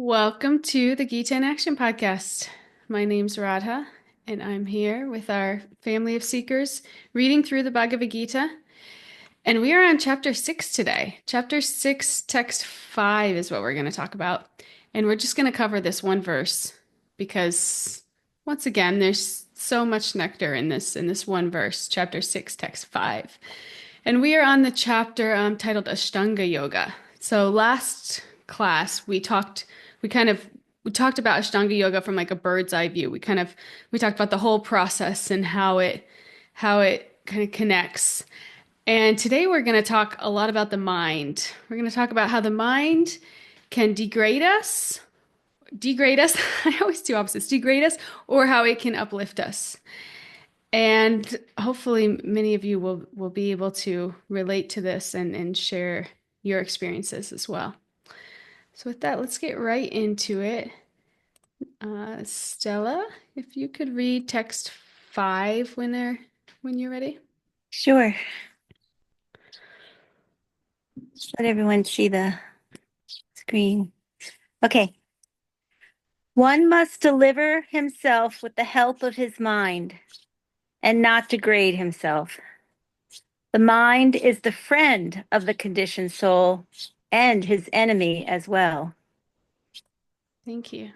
Welcome to the Gita in Action podcast. My name's Radha, and I'm here with our family of seekers reading through the Bhagavad Gita. And we are on chapter 6 today. Chapter 6, text 5 is what we're going to talk about. And we're just going to cover this one verse because, once again, there's so much nectar in this one verse, chapter 6, text 5. And we are on the chapter titled Ashtanga Yoga. So last class we talked about Ashtanga Yoga from like a bird's eye view. We talked about the whole process and how it kind of connects. And today we're going to talk a lot about the mind. We're going to talk about how the mind can degrade us. I always do opposites, degrade us, or how it can uplift us. And hopefully many of you will be able to relate to this and share your experiences as well. So with that, let's get right into it. Stella, if you could read text 5 when you're ready. Sure. Let everyone see the screen. Okay. One must deliver himself with the help of his mind and not degrade himself. The mind is the friend of the conditioned soul and his enemy as well. Thank you.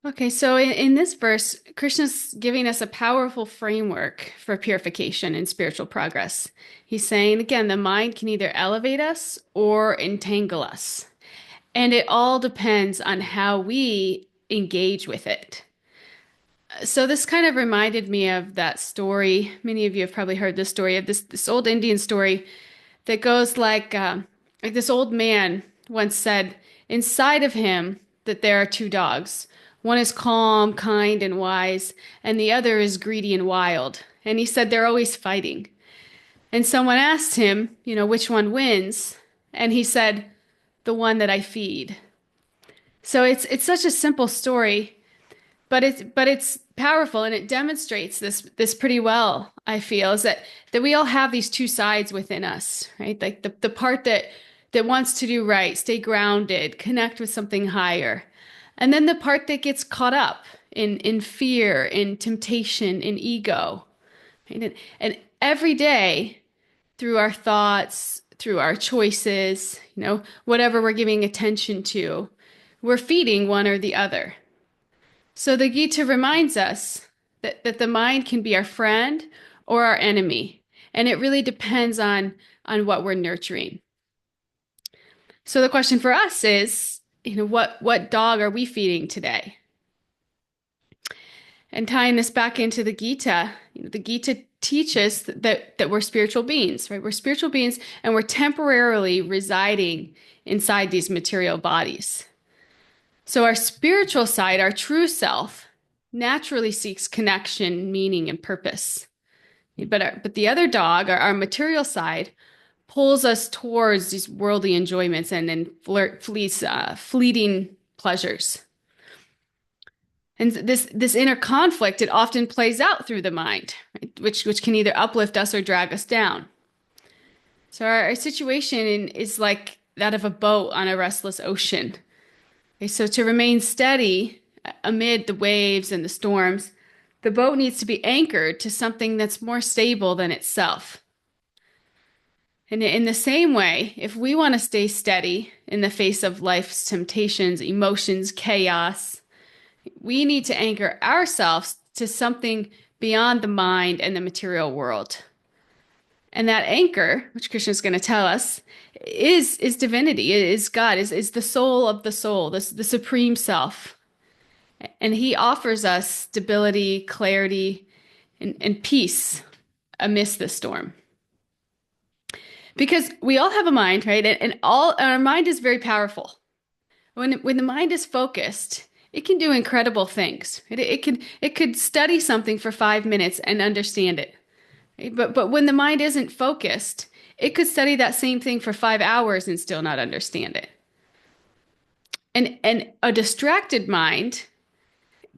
Okay, so in this verse, Krishna's giving us a powerful framework for purification and spiritual progress. He's saying, again, the mind can either elevate us or entangle us. And it all depends on how we engage with it. So this kind of reminded me of that story. Many of you have probably heard this story of this old Indian story that goes like this old man once said inside of him that there are two dogs. One is calm, kind, and wise, and the other is greedy and wild. And he said they're always fighting. And someone asked him, which one wins? And he said, the one that I feed. So it's such a simple story, but it's powerful and it demonstrates this pretty well, I feel, is that we all have these two sides within us, right? Like the part that wants to do right, stay grounded, connect with something higher. And then the part that gets caught up in fear, in temptation, in ego. Right? And every day, through our thoughts, through our choices, whatever we're giving attention to, we're feeding one or the other. So the Gita reminds us that the mind can be our friend or our enemy, and it really depends on what we're nurturing. So the question for us is, what dog are we feeding today? And tying this back into the Gita, the Gita teaches that we're spiritual beings, right? We're spiritual beings and we're temporarily residing inside these material bodies. So our spiritual side, our true self, naturally seeks connection, meaning, and purpose. But the other dog, our material side, pulls us towards these worldly enjoyments and fleeting pleasures. And this inner conflict, it often plays out through the mind, right? which can either uplift us or drag us down. So our situation is like that of a boat on a restless ocean. Okay, so to remain steady amid the waves and the storms, the boat needs to be anchored to something that's more stable than itself. And in the same way, if we want to stay steady in the face of life's temptations, emotions, chaos, we need to anchor ourselves to something beyond the mind and the material world. And that anchor, which Krishna is going to tell us, is divinity, is God, is the soul of the soul, the supreme self. And he offers us stability, clarity, and peace amidst the storm. Because we all have a mind, right? And our mind is very powerful. When the mind is focused, it can do incredible things. It could study something for 5 minutes and understand it. Right? But when the mind isn't focused, it could study that same thing for 5 hours and still not understand it. And a distracted mind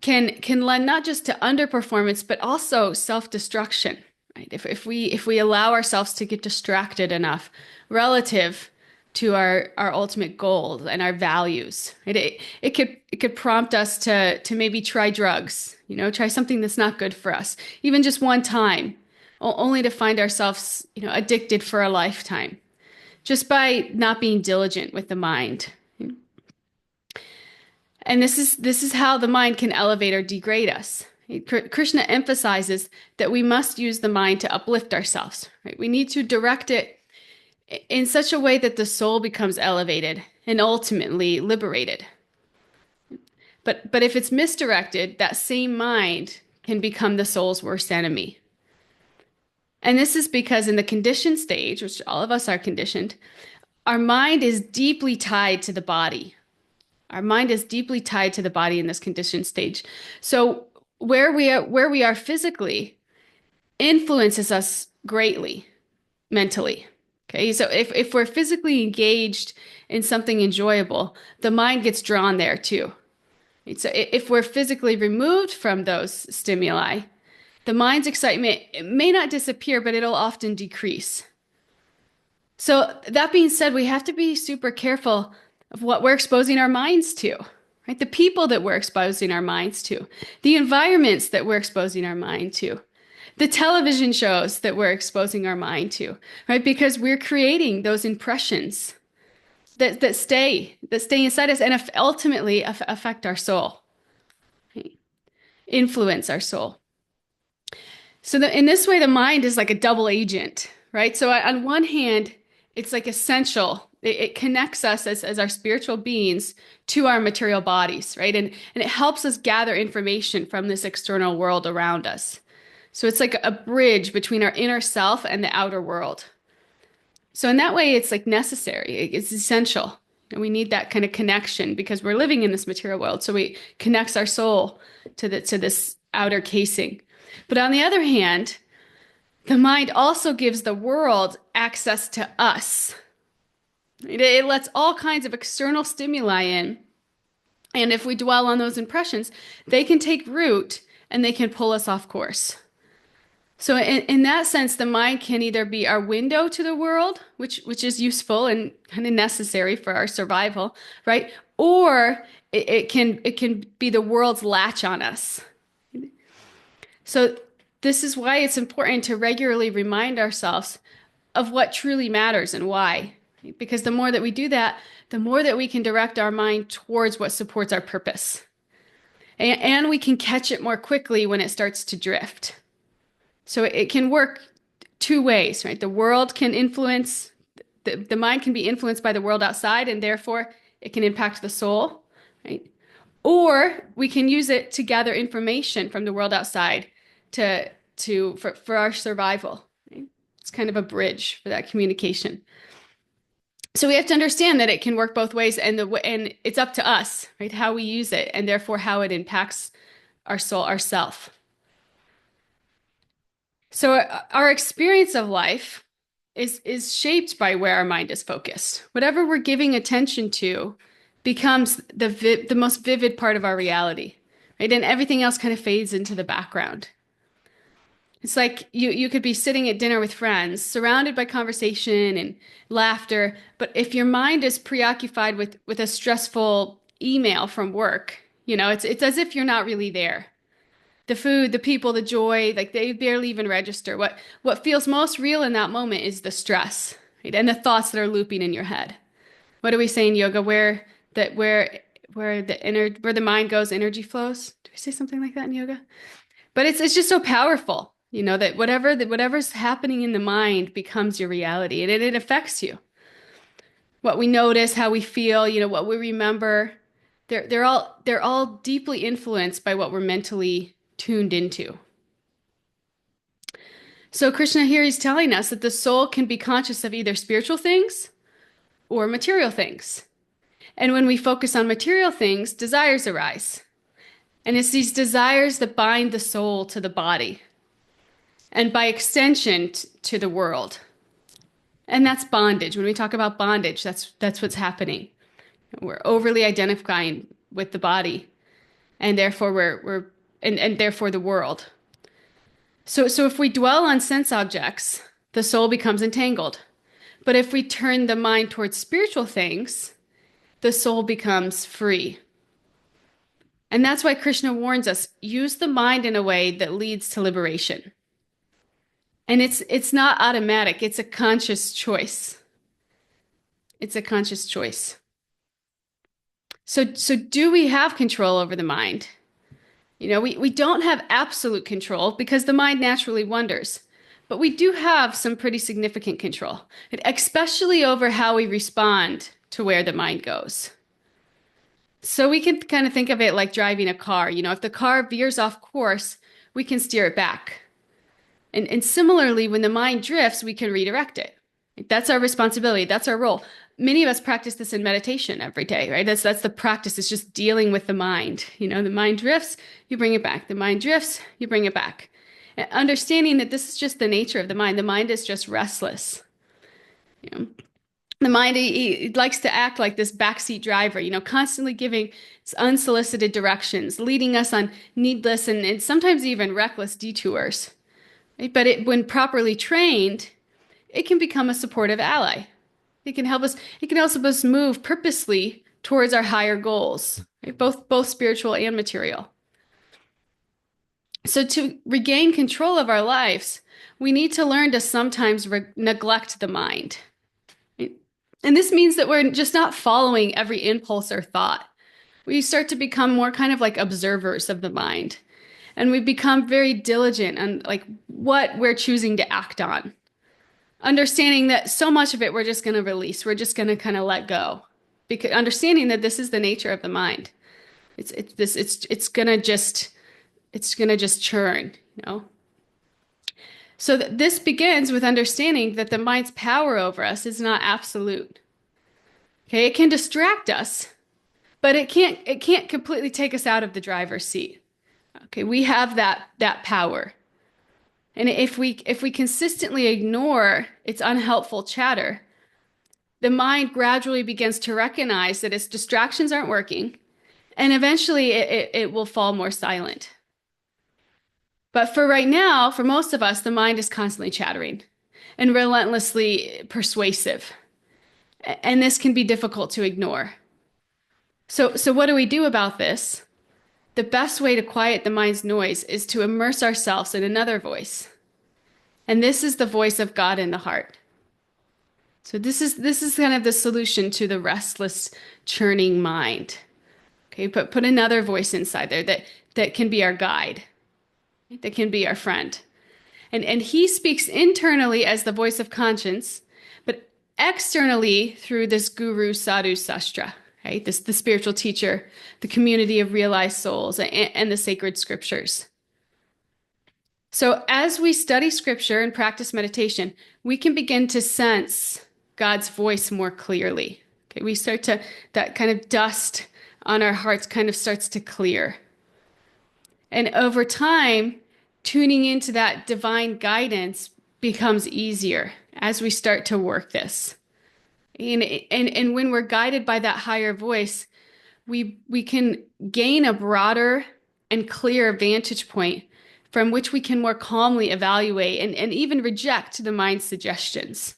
can lend not just to underperformance, but also self-destruction. Right? If we allow ourselves to get distracted enough relative to our ultimate goals and our values. It could prompt us to maybe try drugs, try something that's not good for us, even just one time, only to find ourselves, addicted for a lifetime, just by not being diligent with the mind. And this is how the mind can elevate or degrade us. Krishna emphasizes that we must use the mind to uplift ourselves, right? We need to direct it in such a way that the soul becomes elevated and ultimately liberated. But if it's misdirected, that same mind can become the soul's worst enemy. And this is because in the conditioned stage, which all of us are conditioned, our mind is deeply tied to the body. Our mind is deeply tied to the body in this conditioned stage. So where we are physically influences us greatly mentally. Okay, so if we're physically engaged in something enjoyable, the mind gets drawn there too. So if we're physically removed from those stimuli, the mind's excitement may not disappear, but it'll often decrease. So that being said, we have to be super careful of what we're exposing our minds to, right? The people that we're exposing our minds to, the environments that we're exposing our mind to, the television shows that we're exposing our mind to, right? Because we're creating those impressions that stay inside us and ultimately affect our soul, right? Influence our soul. So in this way, the mind is like a double agent, right? So on one hand, it's like essential. It connects us as our spiritual beings to our material bodies, right? And it helps us gather information from this external world around us. So it's like a bridge between our inner self and the outer world. So in that way, it's like necessary. It's essential. And we need that kind of connection because we're living in this material world. So it connects our soul to this outer casing. But on the other hand, the mind also gives the world access to us. It lets all kinds of external stimuli in. And if we dwell on those impressions, they can take root and they can pull us off course. So in that sense, the mind can either be our window to the world, which is useful and kind of necessary for our survival, right? Or it can be the world's latch on us. So this is why it's important to regularly remind ourselves of what truly matters and why. Because the more that we do that, the more that we can direct our mind towards what supports our purpose. And we can catch it more quickly when it starts to drift. So it can work two ways, right? The world can influence, the mind can be influenced by the world outside, and therefore it can impact the soul, right? Or we can use it to gather information from the world outside for our survival. Right? It's kind of a bridge for that communication. So we have to understand that it can work both ways, and it's up to us, right? How we use it, and therefore how it impacts our soul, ourself. So our experience of life is shaped by where our mind is focused. Whatever we're giving attention to becomes the most vivid part of our reality, right? And everything else kind of fades into the background. It's like you could be sitting at dinner with friends, surrounded by conversation and laughter, but if your mind is preoccupied with a stressful email from work, it's as if you're not really there. The food, the people, the joy, like they barely even register. What feels most real in that moment is the stress, right? And the thoughts that are looping in your head. What do we say in yoga? Where the mind goes, energy flows. Do we say something like that in yoga? But it's just so powerful, that whatever's happening in the mind becomes your reality, and it affects you. What we notice, how we feel, what we remember, they're all deeply influenced by what we're mentally tuned into. So Krishna here, he's telling us that the soul can be conscious of either spiritual things or material things. And when we focus on material things, desires arise. And it's these desires that bind the soul to the body, and by extension to the world. And that's bondage. When we talk about bondage, that's what's happening. We're overly identifying with the body, and therefore and therefore the world. So if we dwell on sense objects, the soul becomes entangled. But if we turn the mind towards spiritual things, the soul becomes free. And that's why Krishna warns us, use the mind in a way that leads to liberation. And it's not automatic, it's a conscious choice. It's a conscious choice. So do we have control over the mind? We don't have absolute control because the mind naturally wanders. But we do have some pretty significant control, especially over how we respond to where the mind goes. So we can kind of think of it like driving a car. If the car veers off course, we can steer it back. And similarly, when the mind drifts, we can redirect it. That's our responsibility. That's our role. Many of us practice this in meditation every day, right? That's the practice. It's just dealing with the mind. The mind drifts, you bring it back. The mind drifts, you bring it back. And understanding that this is just the nature of the mind. The mind is just restless. The mind, he likes to act like this backseat driver, constantly giving unsolicited directions, leading us on needless and sometimes even reckless detours. Right? But when properly trained, it can become a supportive ally. It can help us move purposely towards our higher goals, right? Both spiritual and material. So to regain control of our lives, we need to learn to sometimes neglect the mind. Right? And this means that we're just not following every impulse or thought. We start to become more kind of like observers of the mind. And we become very diligent on like what we're choosing to act on. Understanding that so much of it we're just going to release. We're just going to kind of let go. Because understanding that this is the nature of the mind. It's going to just churn. So this begins with understanding that the mind's power over us is not absolute. Okay, it can distract us, but it can't completely take us out of the driver's seat. Okay, we have that power. And if we consistently ignore its unhelpful chatter, the mind gradually begins to recognize that its distractions aren't working, and eventually it will fall more silent. But for right now, for most of us, the mind is constantly chattering and relentlessly persuasive. And this can be difficult to ignore. So what do we do about this? The best way to quiet the mind's noise is to immerse ourselves in another voice. And this is the voice of God in the heart. So this is kind of the solution to the restless, churning mind. Okay, put another voice inside there that can be our guide, that can be our friend. And he speaks internally as the voice of conscience, but externally through this guru, sadhu, sastra, right? The spiritual teacher, the community of realized souls, and the sacred scriptures. So as we study scripture and practice meditation, we can begin to sense God's voice more clearly. Okay, we start to, that kind of dust on our hearts kind of starts to clear. And over time, tuning into that divine guidance becomes easier as we start to work this. And when we're guided by that higher voice, we can gain a broader and clearer vantage point from which we can more calmly evaluate and even reject the mind's suggestions.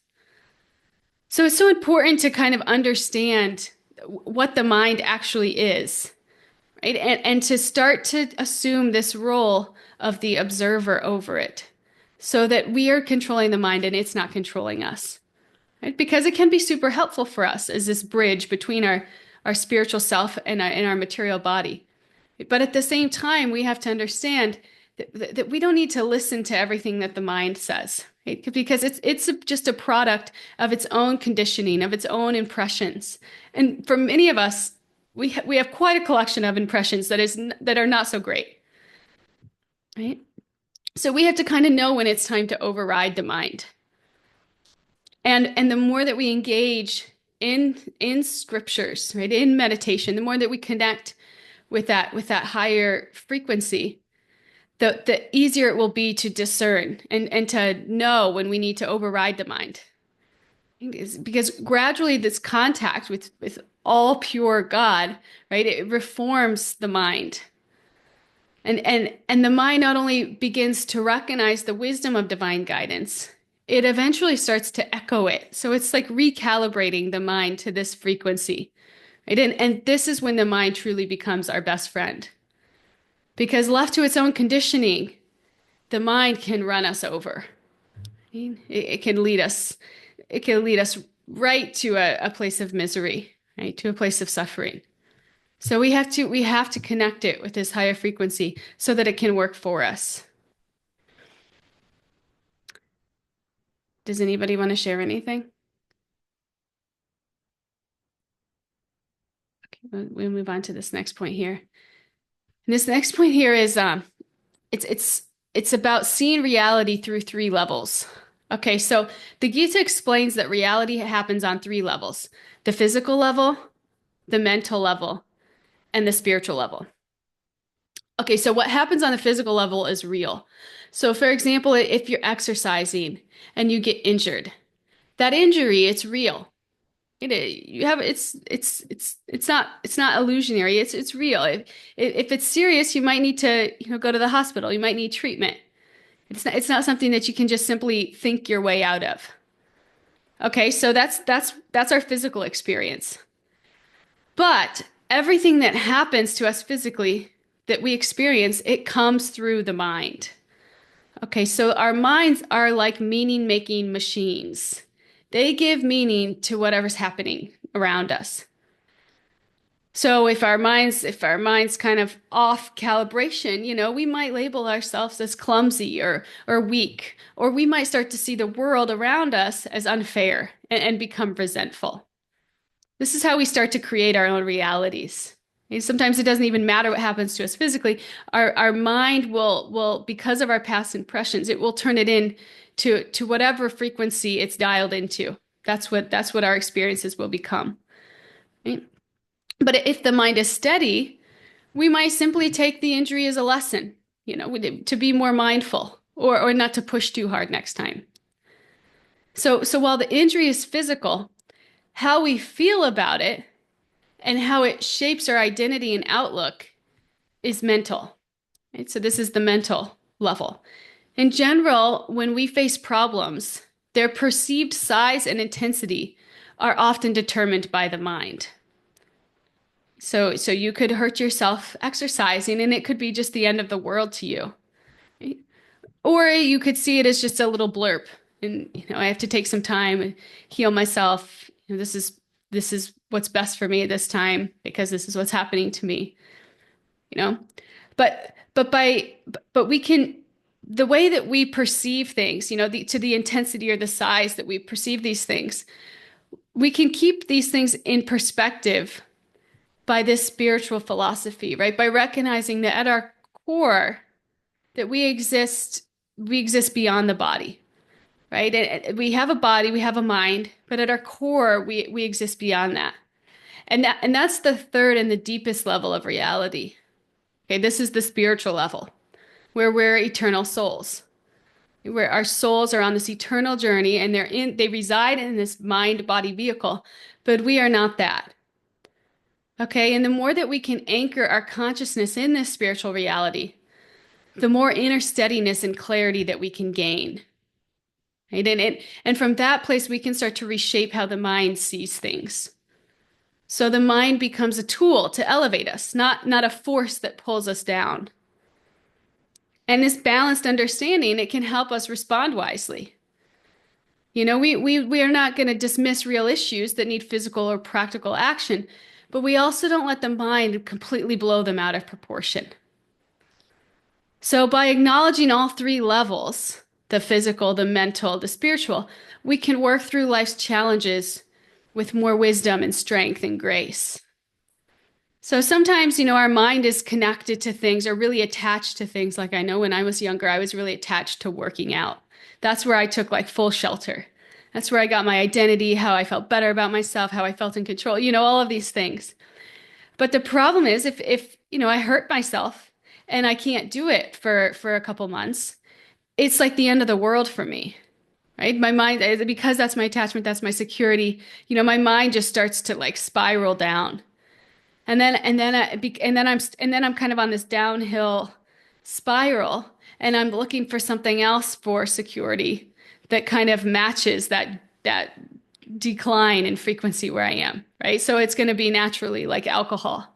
So it's so important to kind of understand what the mind actually is, right? And to start to assume this role of the observer over it so that we are controlling the mind and it's not controlling us, right? Because it can be super helpful for us as this bridge between our spiritual self and our material body. But at the same time, we have to understand that we don't need to listen to everything that the mind says, right? Because it's just a product of its own conditioning, of its own impressions. And for many of us, we have quite a collection of impressions that are not so great, right? So we have to kind of know when it's time to override the mind. And the more that we engage in scriptures, right, in meditation, the more that we connect with that higher frequency, the easier it will be to discern and to know when we need to override the mind. Because gradually this contact with all pure God, right, it reforms the mind. And the mind not only begins to recognize the wisdom of divine guidance, it eventually starts to echo it. So it's like recalibrating the mind to this frequency, right? And this is when the mind truly becomes our best friend. Because left to its own conditioning, the mind can run us over. It can lead us, it can lead us right to a place of misery, right? To a place of suffering. So we have to connect it with this higher frequency so that it can work for us. Does anybody want to share anything? Okay, we'll move on to this next point here. And this next point here is it's it's it's about seeing reality through three levels. Okay, so the Gita explains that reality happens on three levels: the physical level, the mental level, and the spiritual level. Okay, so what happens on the physical level is real. So for example, if you're exercising and you get injured, that injury, it's real. You have it's not illusionary. It's real. If it's serious, you might need to, go to the hospital. You might need treatment. It's not something that you can just simply think your way out of. Okay, so that's our physical experience. But everything that happens to us physically that we experience, it comes through the mind. Okay, so our minds are like meaning-making machines. They give meaning to whatever's happening around us. So if our minds kind of off calibration, we might label ourselves as clumsy or weak, or we might start to see the world around us as unfair and become resentful. This is how we start to create our own realities. And sometimes it doesn't even matter what happens to us physically. Our mind will, because of our past impressions, it will turn it in to whatever frequency it's dialed into. That's what our experiences will become. Right? But if the mind is steady, we might simply take the injury as a lesson, to be more mindful or not to push too hard next time. So while the injury is physical, how we feel about it and how it shapes our identity and outlook is mental. Right? So this is the mental level. In general, when we face problems, their perceived size and intensity are often determined by the mind. So you could hurt yourself exercising, and it could be just the end of the world to you. Right? Or you could see it as just a little blurb, and I have to take some time and heal myself. This is what's best for me at this time because this is what's happening to me. You know, but we can, the way that we perceive things, to the intensity or the size that we perceive these things, we can keep these things in perspective by this spiritual philosophy, right? By recognizing that at our core, that we exist beyond the body, right? And we have a body, we have a mind, but at our core, we exist beyond that. And that's the third and the deepest level of reality. Okay, this is the spiritual level, where we're eternal souls, where our souls are on this eternal journey and they reside in this mind-body vehicle, but we are not that. Okay, and the more that we can anchor our consciousness in this spiritual reality, the more inner steadiness and clarity that we can gain. Right? And from that place, we can start to reshape how the mind sees things. So the mind becomes a tool to elevate us, not a force that pulls us down. And this balanced understanding, it can help us respond wisely. We are not going to dismiss real issues that need physical or practical action, but we also don't let the mind completely blow them out of proportion. So by acknowledging all three levels, the physical, the mental, the spiritual, we can work through life's challenges with more wisdom and strength and grace. So sometimes, our mind is connected to things or really attached to things. Like I know when I was younger, I was really attached to working out. That's where I took like full shelter. That's where I got my identity, how I felt better about myself, how I felt in control, all of these things. But the problem is if I hurt myself and I can't do it for a couple months, it's like the end of the world for me. Right? My mind, because that's my attachment, that's my security, my mind just starts to like spiral down. And then I'm kind of on this downhill spiral and I'm looking for something else for security that kind of matches that decline in frequency where I am, right? So it's going to be naturally like alcohol,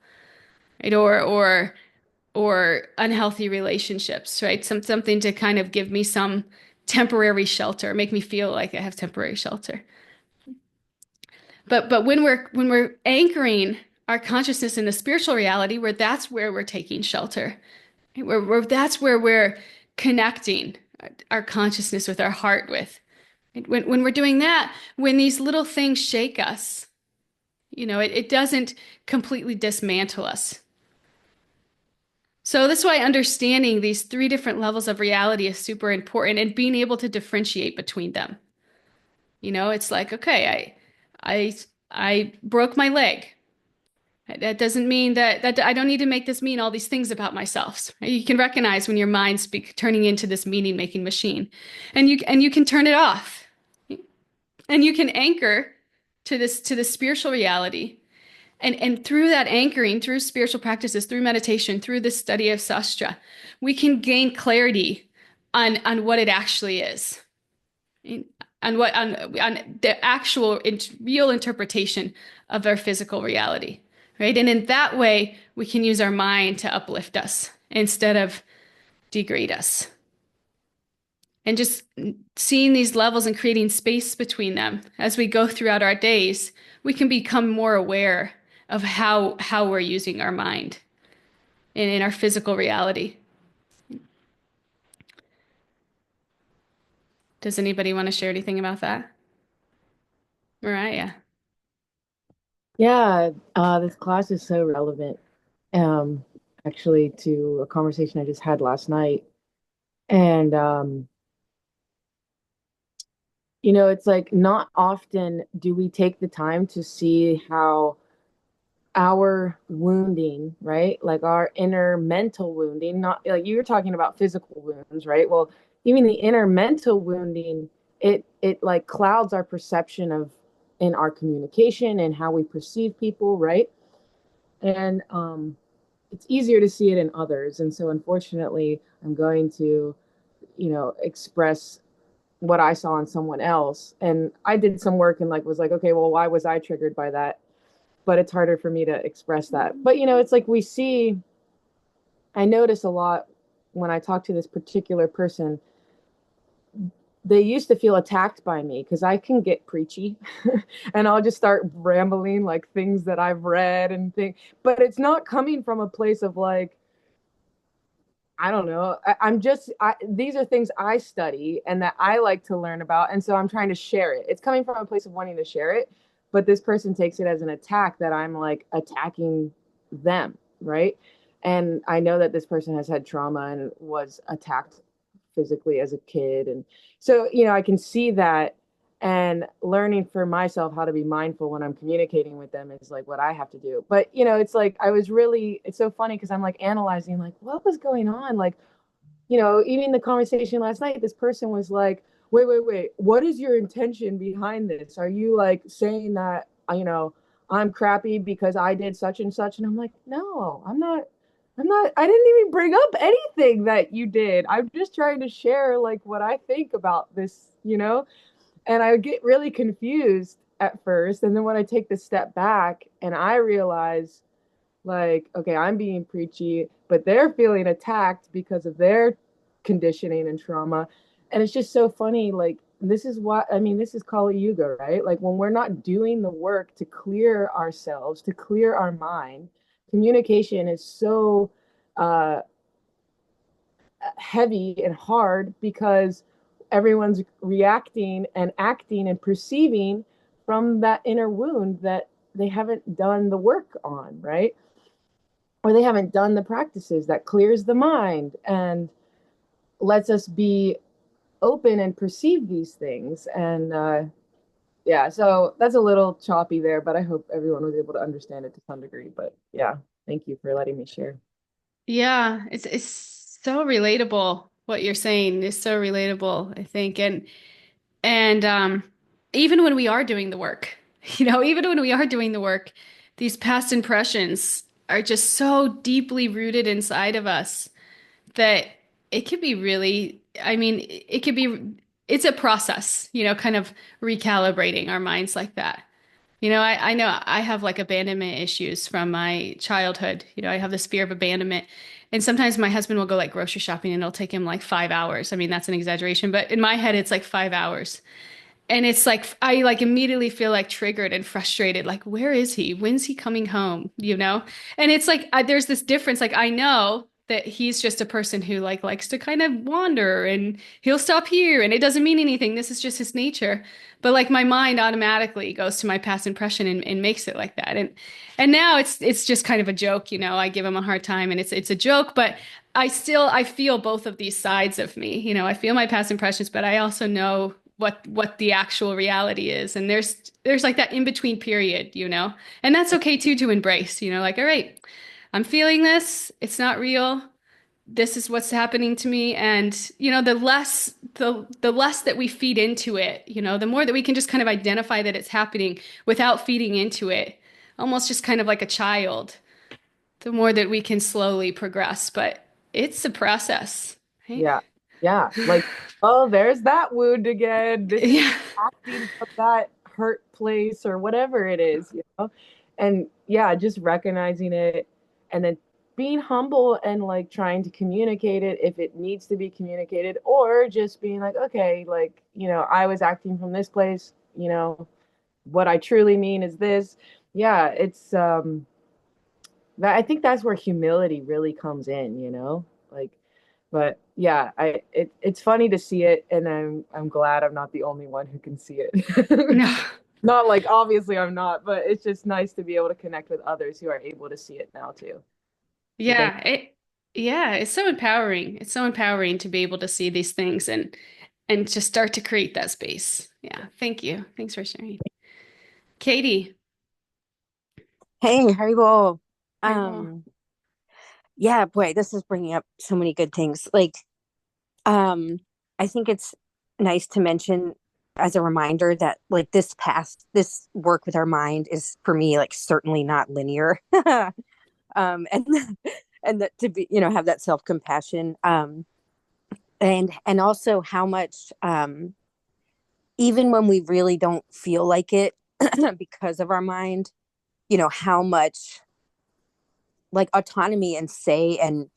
right? Or unhealthy relationships, right? Something to kind of give me some temporary shelter, make me feel like I have temporary shelter. But when we're anchoring our consciousness in the spiritual reality, where that's where we're taking shelter, right? Where that's where we're connecting our consciousness with our heart with. Right? When we're doing that, when these little things shake us, it doesn't completely dismantle us. So that's why understanding these three different levels of reality is super important and being able to differentiate between them. It's like, okay, I broke my leg. That doesn't mean that I don't need to make this mean all these things about myself. You can recognize when your mind's turning into this meaning making machine, and you can turn it off, and you can anchor to this spiritual reality. And through that anchoring, through spiritual practices, through meditation, through the study of sastra, we can gain clarity on what it actually is, on the actual real interpretation of our physical reality, right? And in that way, we can use our mind to uplift us instead of degrade us. And just seeing these levels and creating space between them as we go throughout our days, we can become more aware of how we're using our mind in our physical reality. Does anybody want to share anything about that? Mariah. Yeah, this class is so relevant, um, actually, to a conversation I just had last night. And, it's like not often do we take the time to see how our wounding, right? Like our inner mental wounding, not like you were talking about physical wounds, right? Well, even the inner mental wounding, it like clouds our perception of in our communication and how we perceive people, right? And it's easier to see it in others. And so unfortunately, I'm going to, express what I saw in someone else. And I did some work and like was like, okay, well, why was I triggered by that? But it's harder for me to express that. But it's like I notice a lot when I talk to this particular person, they used to feel attacked by me because I can get preachy and I'll just start rambling like things that I've read and things, but it's not coming from a place of like, I don't know. These are things I study and that I like to learn about. And so I'm trying to share it. It's coming from a place of wanting to share it, but this person takes it as an attack that I'm like attacking them. Right. And I know that this person has had trauma and was attacked physically as a kid. And so, I can see that, and learning for myself how to be mindful when I'm communicating with them is like what I have to do. But, it's like it's so funny because I'm like analyzing like what was going on. Like, even the conversation last night, this person was like, wait, what is your intention behind this? Are you like saying that, I'm crappy because I did such and such? And I'm like, no, I didn't even bring up anything that you did. I'm just trying to share like what I think about this. And I get really confused at first. And then when I take the step back and I realize, like, okay, I'm being preachy, but they're feeling attacked because of their conditioning and trauma. And it's just so funny. Like, this is Kali Yuga, right? Like, when we're not doing the work to clear ourselves, to clear our mind, communication is so uh, heavy and hard because everyone's reacting and acting and perceiving from that inner wound that they haven't done the work on, right? Or they haven't done the practices that clears the mind and lets us be open and perceive these things. And yeah, so that's a little choppy there, but I hope everyone was able to understand it to some degree. But yeah, thank you for letting me share. Yeah, it's so relatable. What you're saying is so relatable, I think. And even when we are doing the work, even when we are doing the work, these past impressions are just so deeply rooted inside of us that it could be really, I mean, it could be it's a process, kind of recalibrating our minds like that. I know I have like abandonment issues from my childhood. I have this fear of abandonment. And sometimes my husband will go like grocery shopping and it'll take him like 5 hours. I mean, that's an exaggeration, but in my head, it's like 5 hours. And it's like I like immediately feel like triggered and frustrated. Like, where is he? When's he coming home? And it's like there's this difference. Like, I know that he's just a person who like likes to kind of wander and he'll stop here and it doesn't mean anything. This is just his nature. But like my mind automatically goes to my past impression and makes it like that. And now it's just kind of a joke. I give him a hard time and it's a joke, but I feel both of these sides of me. I feel my past impressions, but I also know what the actual reality is. And there's like that in between period, and that's okay too to embrace, like, all right, I'm feeling this, it's not real, this is what's happening to me. And the less that we feed into it, the more that we can just kind of identify that it's happening without feeding into it, almost just kind of like a child, the more that we can slowly progress. But it's a process, right? Yeah. Yeah. Like, oh, there's that wound again. This is Yeah. acting from that hurt place or whatever it is. And yeah, just recognizing it and then being humble and like trying to communicate it if it needs to be communicated, or just being like, okay, like, I was acting from this place, what I truly mean is this. Yeah, it's that I think that's where humility really comes in. Like, but yeah, it's funny to see it, and I'm glad I'm not the only one who can see it. No. Not like obviously I'm not, but it's just nice to be able to connect with others who are able to see it now too. So thank Yeah, it's so empowering. It's so empowering to be able to see these things and to start to create that space. Yeah, thank you. Thanks for sharing. Katie, Hey, Haribo. very well. Um, yeah, boy, this is bringing up so many good things. Um, I think it's nice to mention as a reminder that like this work with our mind is for me like certainly not linear. And and that to be, have that self-compassion. And also how much even when we really don't feel like it because of our mind, how much like autonomy and say and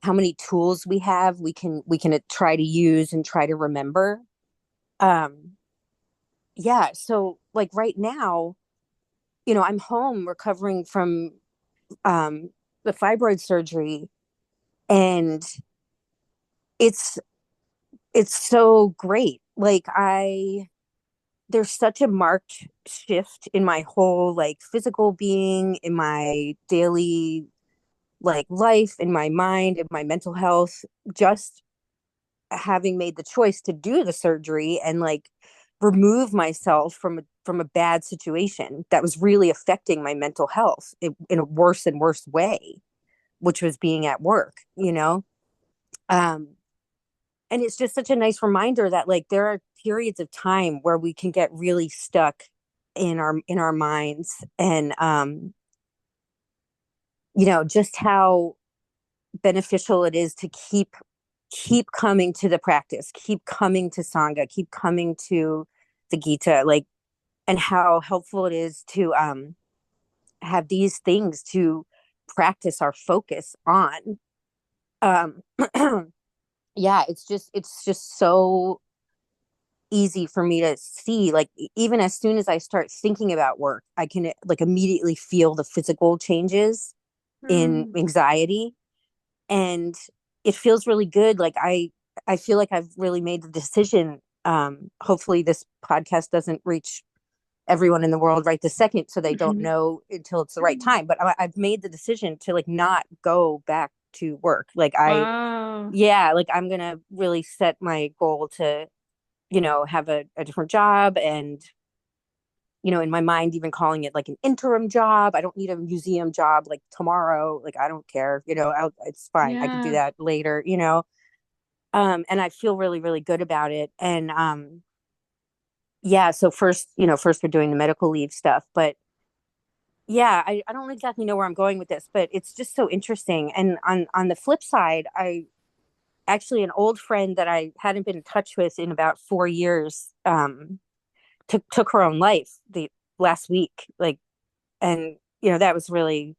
how many tools we can try to use and try to remember. um yeah, so like right now, I'm home recovering from the fibroid surgery, and it's it's so great. Like I there's such a marked shift in my whole like physical being, in my daily like life, in my mind, in my mental health, just having made the choice to do the surgery and like remove myself from a bad situation that was really affecting my mental health in a worse and worse way, which was being at work. um and it's just such a nice reminder that like there are periods of time where we can get really stuck in our minds, and just how beneficial it is to keep coming to the practice, keep coming to Sangha, keep coming to the Gita, like, and how helpful it is to have these things to practice our focus on. Um, yeah, it's just so easy for me to see. Like, even as soon as I start thinking about work, I can like immediately feel the physical changes in Mm. anxiety, and it feels really good. Like I feel like I've really made the decision. Hopefully this podcast doesn't reach everyone in the world right this second, so they don't Mhm. know until it's the right time. But I've made the decision to like not go back to work. Wow. Yeah, like I'm gonna really set my goal to, have a different job, and in my mind, even calling it like an interim job. I don't need a museum job like tomorrow. Like, I don't care, it's fine. I could do Yeah. that later. And I feel really, really good about it. And yeah, so first we're doing the medical leave stuff, but yeah, I don't exactly know where I'm going with this, but it's just so interesting. And on the flip side, actually an old friend that I hadn't been in touch with in about 4 years, took her own life the last week. Like, and that was really,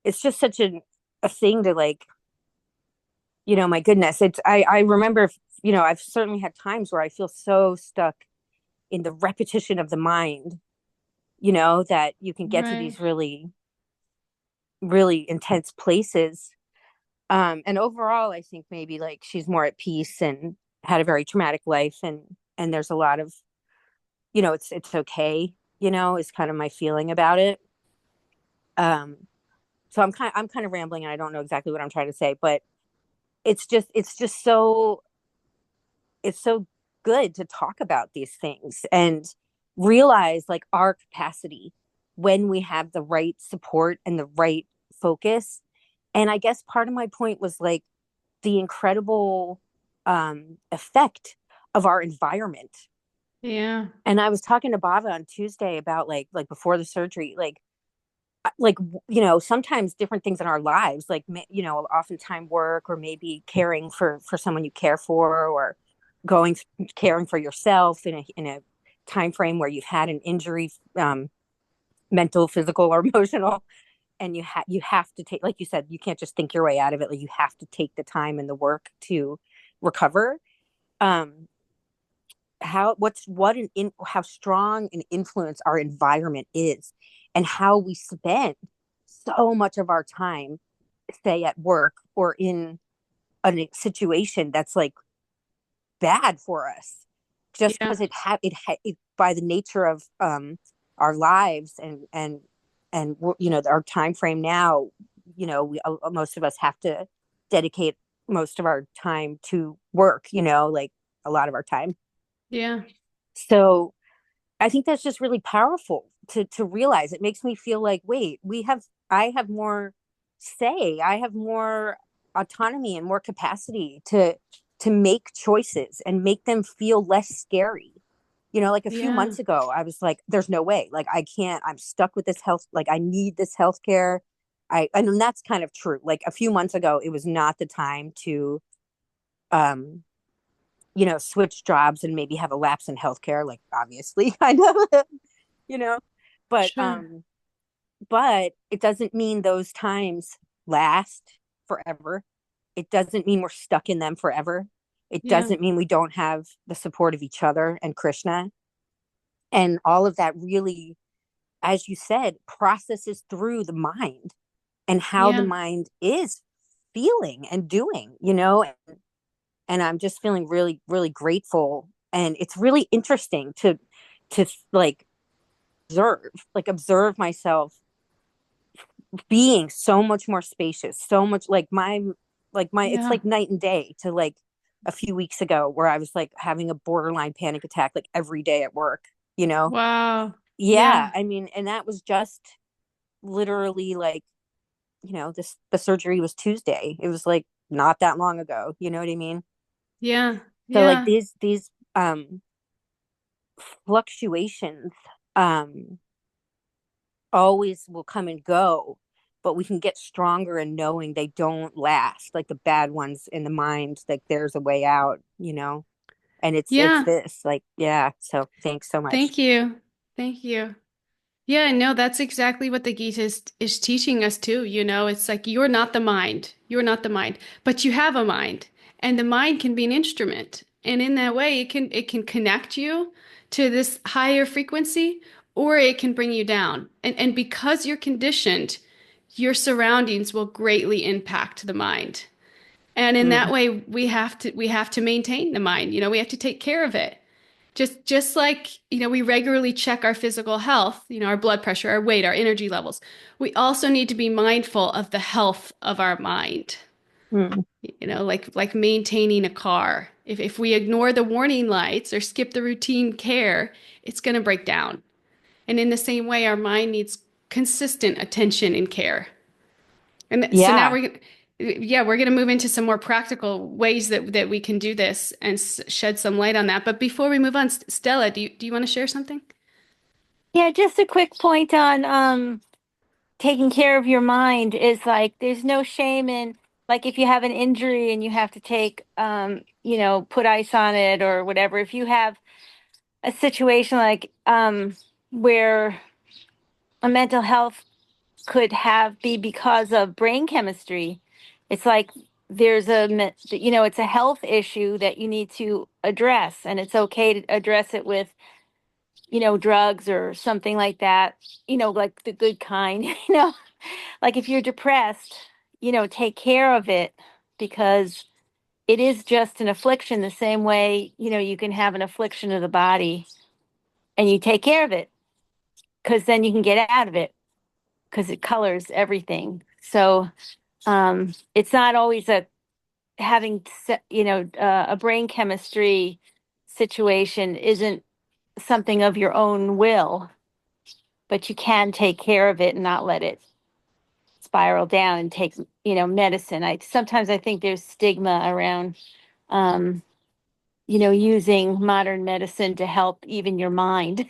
it's just such a thing to like, my goodness. I remember, I've certainly had times where I feel so stuck in the repetition of the mind, that you can get to Right. these really, really intense places. And overall, I think maybe like she's more at peace and had a very traumatic life, and there's a lot of, it's okay, is kind of my feeling about it. Um, so I'm kind of rambling and I don't know exactly what I'm trying to say, but it's just so good to talk about these things and realize like our capacity when we have the right support and the right focus. And I guess part of my point was like the incredible effect of our environment. Yeah. And I was talking to Bava on Tuesday about like before the surgery, like sometimes different things in our lives, like oftentimes work, or maybe caring for someone you care for, or caring for yourself in a time frame where you've had an injury, mental, physical, or emotional, and you have to take, like you said, you can't just think your way out of it. Like you have to take the time and the work to recover. um how strong an influence our environment is, and how we spend so much of our time, say at work or in a situation that's like bad for us, just Yeah. because it by the nature of our lives, and our time frame now, most of us have to dedicate most of our time to work, like a lot of our time. Yeah. So I think that's just really powerful to realize. It makes me feel like, wait, I have more say, I have more autonomy and more capacity to make choices and make them feel less scary. Like a few Yeah. months ago, I was like, there's no way. Like I can't, I'm stuck with this health, like I need this health care. And that's kind of true. Like a few months ago, it was not the time to um switch jobs and maybe have a lapse in healthcare, like obviously, kind of, you know, but Sure. but it doesn't mean those times last forever. It doesn't mean we're stuck in them forever. It Yeah. doesn't mean we don't have the support of each other and Krishna, and all of that really, as you said, processes through the mind and how the Yeah. mind is feeling and doing, and I'm just feeling really, really grateful. And it's really interesting to like observe myself being so much more spacious, so much like my it's Yeah. like night and day to like a few weeks ago where I was like having a borderline panic attack like every day at work, you know? Wow. Yeah, Yeah. I mean, and that was just literally like, the surgery was Tuesday. It was like not that long ago, you know what I mean? Yeah. So like Yeah. these fluctuations um always will come and go, but we can get stronger in knowing they don't last. Like the bad ones in the mind, like there's a way out, and it's Yeah. this, like, yeah. So thanks so much. Thank you. Thank you. Yeah, no, that's exactly what the Gita is teaching us too. It's like you're not the mind. You're not the mind, but you have a mind, and the mind can be an instrument. And in that way, it can connect you to this higher frequency, or it can bring you down. And because you're conditioned, your surroundings will greatly impact the mind. And in that Mm, way, we have to maintain the mind. We have to take care of it. Just like, we regularly check our physical health, our blood pressure, our weight, our energy levels. We also need to be mindful of the health of our mind, mm. like maintaining a car. If we ignore the warning lights or skip the routine care, it's going to break down. And in the same way, our mind needs consistent attention and care. And so now Yeah. we're going to move into some more practical ways that we can do this and shed some light on that. But before we move on, Stella, do you want to share something? Yeah, just a quick point on taking care of your mind is like there's no shame in like if you have an injury and you have to take, put ice on it or whatever, if you have a situation like where a mental health could be because of brain chemistry, it's like it's a health issue that you need to address, and it's okay to address it with, drugs or something like that, like the good kind, like if you're depressed, take care of it, because it is just an affliction the same way, you can have an affliction of the body and you take care of it because then you can get out of it because it colors everything. So it's not always a brain chemistry situation isn't something of your own will, but you can take care of it and not let it spiral down and take, medicine. Sometimes I think there's stigma around, using modern medicine to help even your mind.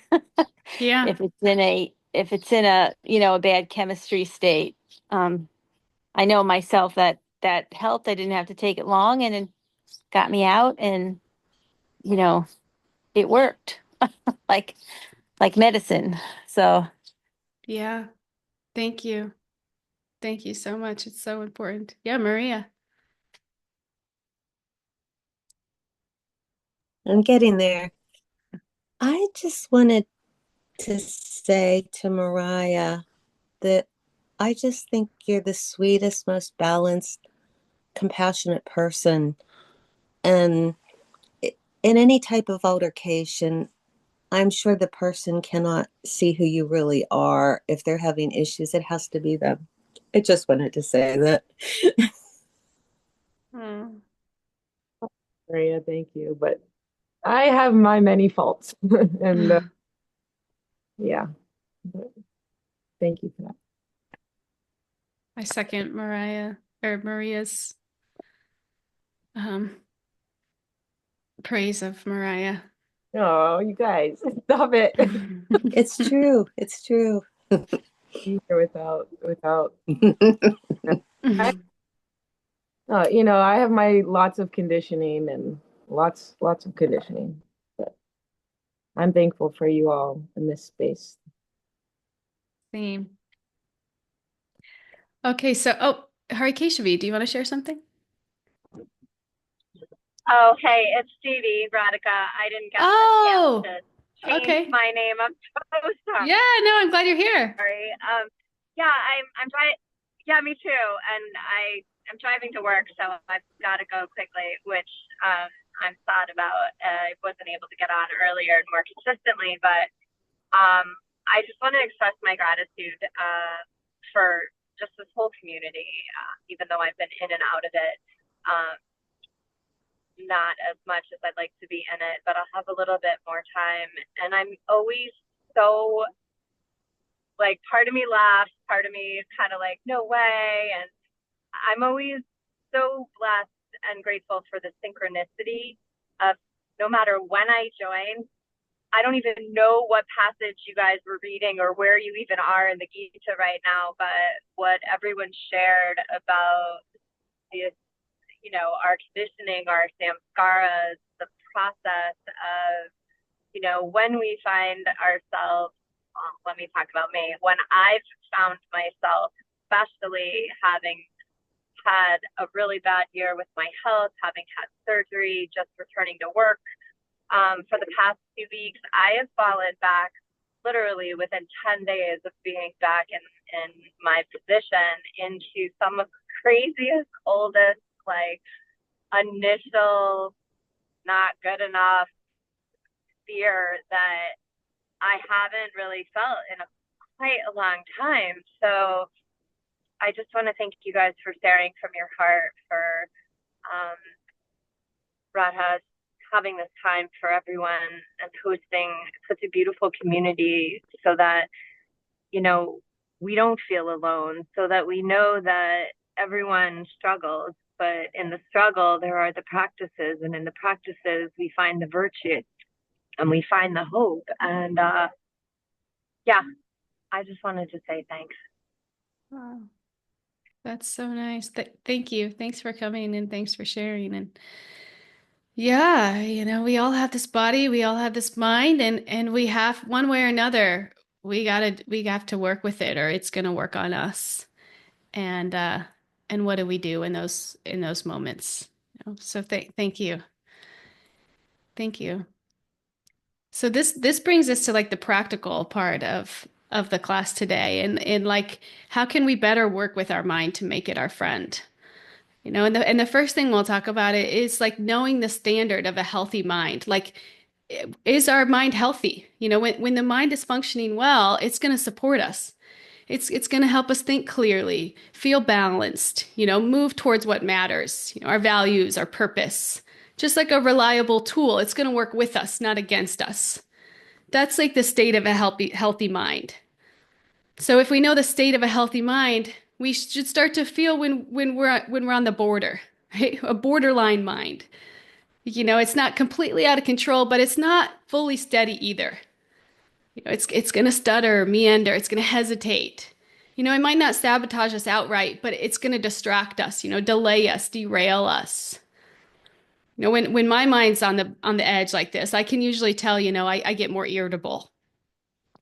Yeah. if it's in a a bad chemistry state. I know myself that helped. I didn't have to take it long, and it got me out, and you know it worked like medicine. So Yeah. Thank you. Thank you so much. It's so important. Yeah, Maria. I'm getting there. I just wanted to say to Mariah that I just think you're the sweetest, most balanced, compassionate person. And in any type of altercation, I'm sure the person cannot see who you really are. If they're having issues, it has to be them. I just wanted to say that. Oh. Maria, thank you. But I have my many faults. And yeah, but thank you for that. I second Maria's um praise of Mariah. Oh, you guys, stop it. It's true. It's true. Be here without I have my lots of conditioning and lots of conditioning. But I'm thankful for you all in this space. Same. Okay, so Hari Keshavi, do you want to share something? Oh, hey, it's Stevie Radhika. I didn't get Oh, the chance to change okay. my name. I'm so sorry. Yeah, no, I'm glad you're here. Yeah, I'm driving. Yeah, me too. And I'm driving to work, so I've got to go quickly, which I'm sad about. I wasn't able to get on earlier and more consistently, but I just want to express my gratitude for just this whole community, even though I've been in and out of it. Not as much as I'd like to be in it, but I'll have a little bit more time. And I'm always so like, part of me laughs, part of me is kind of like, no way. And I'm always so blessed and grateful for the synchronicity of no matter when I join, I don't even know what passage you guys were reading or where you even are in the Gita right now, but what everyone shared about the our conditioning, our samskaras, the process of, when we find ourselves, let me talk about me, when I've found myself, especially having had a really bad year with my health, having had surgery, just returning to work, for the past 2 weeks, I have fallen back literally within 10 days of being back in my position into some of the craziest, oldest, like initial not good enough fear that I haven't really felt in quite a long time. So I just want to thank you guys for sharing from your heart, for Radha having this time for everyone and hosting such a beautiful community so that, we don't feel alone, so that we know that everyone struggles, but in the struggle, there are the practices, and in the practices, we find the virtue and we find the hope. And yeah, I just wanted to say thanks. Wow. That's so nice. Thank you. Thanks for coming and thanks for sharing. And yeah, we all have this body, we all have this mind, and we have one way or another, we have to work with it or it's gonna work on us. And what do we do in those moments? So thank you. Thank you. So this brings us to like the practical part of the class today, and like how can we better work with our mind to make it our friend? And the first thing we'll talk about it is like knowing the standard of a healthy mind. Like, is our mind healthy? When the mind is functioning well, it's going to support us. It's going to help us think clearly, feel balanced, move towards what matters, our values, our purpose. Just like a reliable tool, it's going to work with us, not against us. That's like the state of a healthy mind. So if we know the state of a healthy mind, we should start to feel when we're on the border, right? A borderline mind. It's not completely out of control, but it's not fully steady either. It's going to stutter, meander, it's going to hesitate. It might not sabotage us outright, but it's going to distract us, delay us, derail us. When my mind's on the edge like this, I can usually tell, I get more irritable.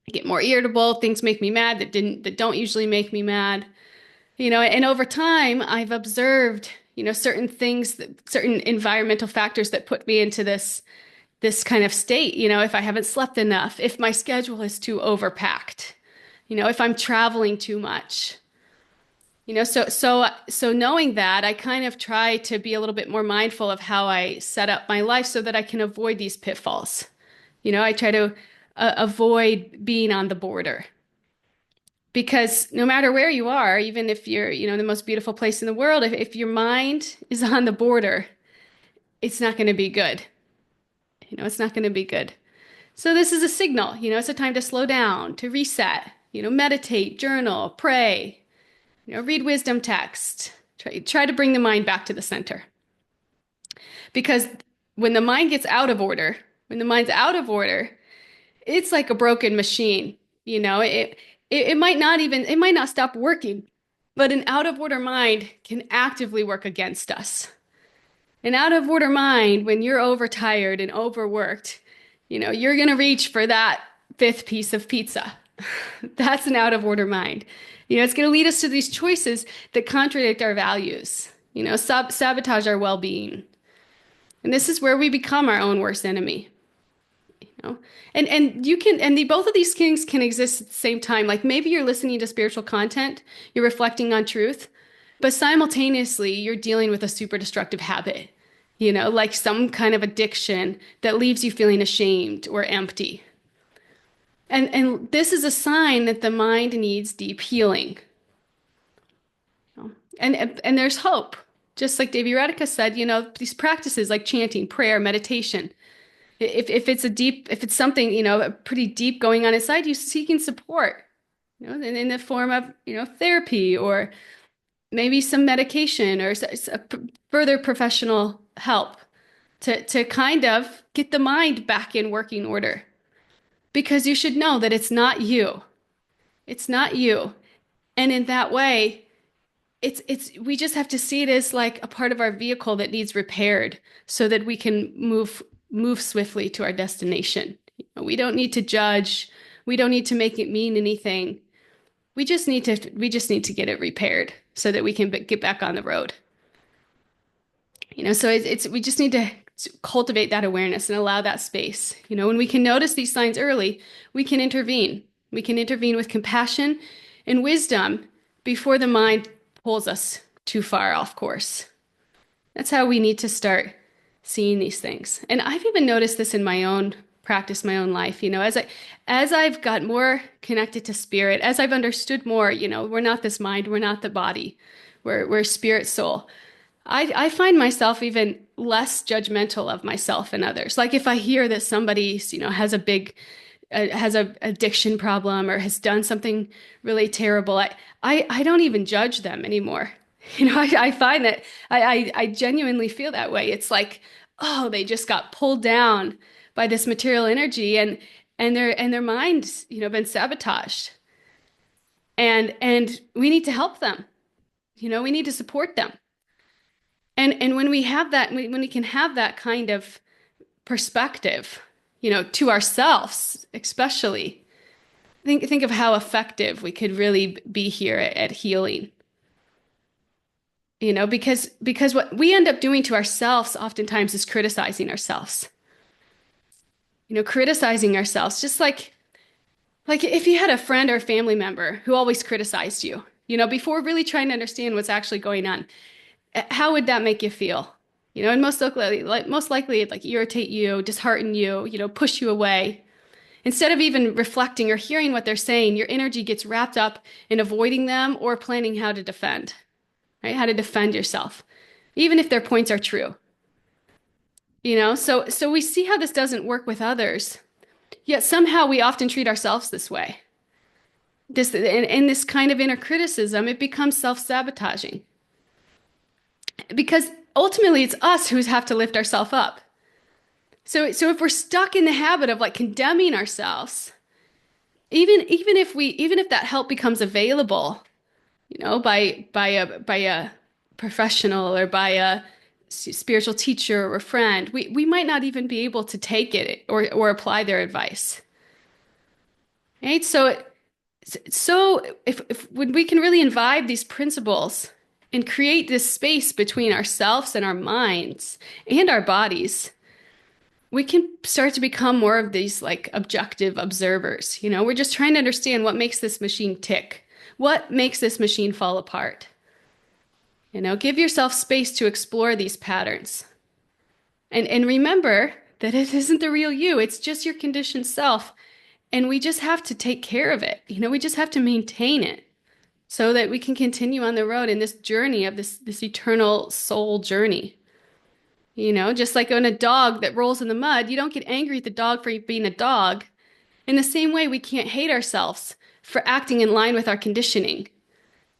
I get more irritable. Things make me mad that don't usually make me mad. And over time, I've observed, certain things, certain environmental factors that put me into this kind of state. If I haven't slept enough, if my schedule is too overpacked, if I'm traveling too much, so knowing that, I kind of try to be a little bit more mindful of how I set up my life so that I can avoid these pitfalls. I try to avoid being on the border. Because no matter where you are, even if you're, the most beautiful place in the world, if your mind is on the border, it's not going to be good. It's not going to be good. So this is a signal, it's a time to slow down, to reset, meditate, journal, pray, read wisdom text, try to bring the mind back to the center. Because when the mind gets out of order, when the mind's out of order, it's like a broken machine. It might not stop working, but an out of order mind can actively work against us. An out of order mind, when you're overtired and overworked, you're going to reach for that fifth piece of pizza. That's an out of order mind. It's going to lead us to these choices that contradict our values, sabotage our well-being. And this is where we become our own worst enemy. And both of these things can exist at the same time. Like maybe you're listening to spiritual content, you're reflecting on truth, but simultaneously you're dealing with a super destructive habit, like some kind of addiction that leaves you feeling ashamed or empty. And this is a sign that the mind needs deep healing. And there's hope. Just like Devi Radhika said, these practices like chanting, prayer, meditation, if it's something, pretty deep going on inside you, seeking support, in the form of, therapy or maybe some medication or further professional help to kind of get the mind back in working order. Because you should know that it's not you. It's not you. And in that way, we just have to see it as like a part of our vehicle that needs repaired so that we can move swiftly to our destination. We don't need to judge. We don't need to make it mean anything. We just need to get it repaired so that we can get back on the road. So we just need to cultivate that awareness and allow that space. When we can notice these signs early, we can intervene. We can intervene with compassion and wisdom before the mind pulls us too far off course. That's how we need to start seeing these things. And I've even noticed this in my own practice, my own life, as I've got more connected to spirit, as I've understood more, we're not this mind, we're not the body, we're spirit, soul. I find myself even less judgmental of myself and others. Like if I hear that somebody, has a addiction problem or has done something really terrible, I don't even judge them anymore. I find that I genuinely feel that way. It's like, oh, they just got pulled down by this material energy and their mind's, been sabotaged. And we need to help them. We need to support them. And when we have that, when we can have that kind of perspective, to ourselves, especially, think of how effective we could really be here at healing. Because what we end up doing to ourselves oftentimes is criticizing ourselves. Criticizing ourselves, just like if you had a friend or a family member who always criticized you, before really trying to understand what's actually going on, how would that make you feel? And most likely it'd irritate you, dishearten you, push you away. Instead of even reflecting or hearing what they're saying, your energy gets wrapped up in avoiding them or planning how to defend, right? How to defend yourself, even if their points are true. So we see how this doesn't work with others, yet somehow we often treat ourselves this way. In this kind of inner criticism, it becomes self-sabotaging. Because ultimately it's us who have to lift ourselves up. So if we're stuck in the habit of condemning ourselves, even if that help becomes available, by a professional or by a spiritual teacher or a friend, we might not even be able to take it or apply their advice. Right? So if when we can really imbibe these principles and create this space between ourselves and our minds and our bodies, we can start to become more of these objective observers. We're just trying to understand what makes this machine tick. What makes this machine fall apart? Give yourself space to explore these patterns. And remember that it isn't the real you. It's just your conditioned self. And we just have to take care of it. We just have to maintain it so that we can continue on the road in this journey of this eternal soul journey. Just like on a dog that rolls in the mud, you don't get angry at the dog for being a dog. In the same way, we can't hate ourselves for acting in line with our conditioning.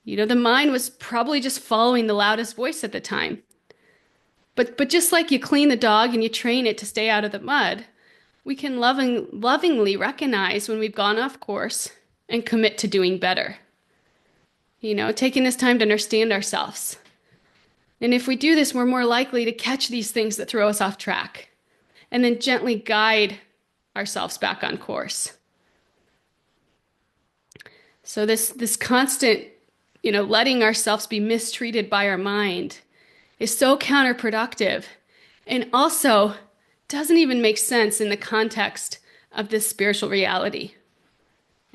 The mind was probably just following the loudest voice at the time. But just like you clean the dog and you train it to stay out of the mud, we can lovingly recognize when we've gone off course and commit to doing better. Taking this time to understand ourselves. And if we do this, we're more likely to catch these things that throw us off track and then gently guide ourselves back on course. So this constant, letting ourselves be mistreated by our mind is so counterproductive and also doesn't even make sense in the context of this spiritual reality,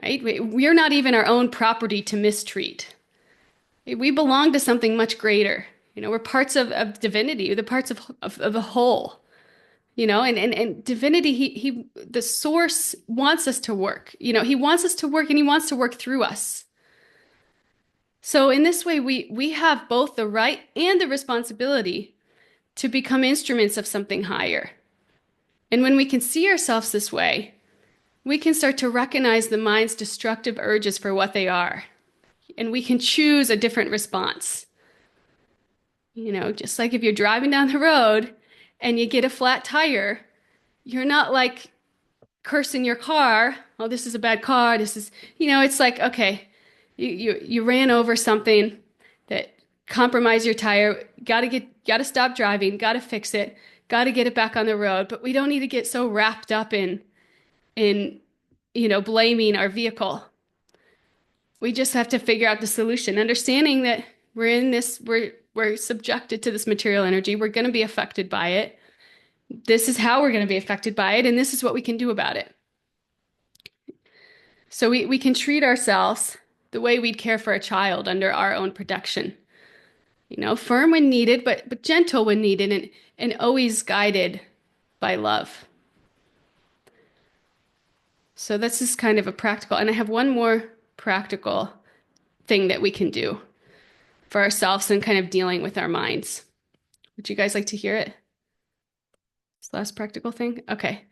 right? We're not even our own property to mistreat. We belong to something much greater. We're parts of divinity, we're the parts of the whole, and divinity, he the source wants us to work, he wants us to work and he wants to work through us. So in this way, we have both the right and the responsibility to become instruments of something higher. And when we can see ourselves this way, we can start to recognize the mind's destructive urges for what they are. And we can choose a different response. Just like if you're driving down the road and you get a flat tire, you're not cursing your car. Oh, this is a bad car. This is, it's okay, you ran over something that compromised your tire. Got to stop driving. Got to fix it. Got to get it back on the road. But we don't need to get so wrapped up in blaming our vehicle. We just have to figure out the solution, understanding that we're subjected to this material energy. We're going to be affected by it. This is how we're going to be affected by it, and this is what we can do about it. So we can treat ourselves the way we'd care for a child under our own protection. Firm when needed, but gentle when needed, and always guided by love. So this is kind of a practical, and I have one more practical thing that we can do for ourselves and kind of dealing with our minds. Would you guys like to hear it? This last practical thing? Okay.